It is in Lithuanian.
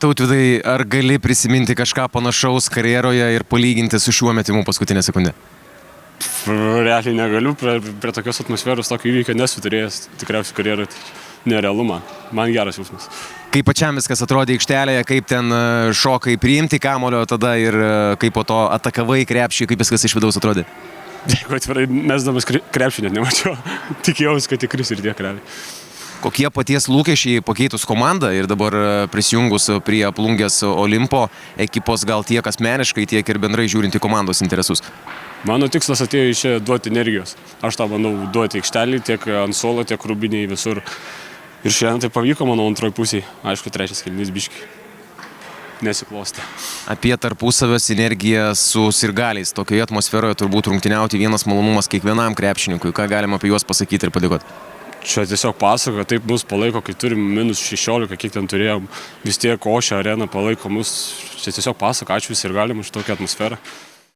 Tautvydai, ar gali prisiminti kažką panašaus karjeroje ir palyginti su šiuo metimu paskutinę sekundę? Realiai negaliu, prie tokios atmosferos, tokio įvykio nesu turėjęs tikriausiai karjeroje, nerealu man geras jausmas. Kaip pačiam viskas atrodė aikštelėje, kaip ten šokai priimti kamulio tada ir kaip po to atakavai krepšį, kaip viskas iš vidaus atrodė? Jeigu atvirai, mesdamas krepšį net nemačiau, tikėjausi, kad įkris ir tiek realiai. Kokie paties lūkesčiai pakeitus komandą ir dabar prisijungus prie Plungės Olimpo ekipos gal tiek asmeniškai, tiek ir bendrai žiūrinti komandos interesus? Mano tikslas atėjo iš čia duoti energijos. Aš tą bandau duoti aikštelį, tiek ant suolo, tiek rūbiniai visur. Ir šiandien tai pavyko, manau, antroji pusėje. Aišku, trečias kėlinys biški nesiklostė. Apie tarpusavio sinergiją su sirgaliais. Tokioje atmosferoje turbūt rungtyniauti vienas malonumas kiekvienam krepšininkui. Ką galima apie juos pasakyti ir padėkoti? Čia tiesiog pasako, taip mus palaiko, kai turim -16, kiek ten turėjom. Vis tiek Ošio arena palaiko mus. Čia tiesiog pasako, ačiū sirgalim už tokią atmosferą.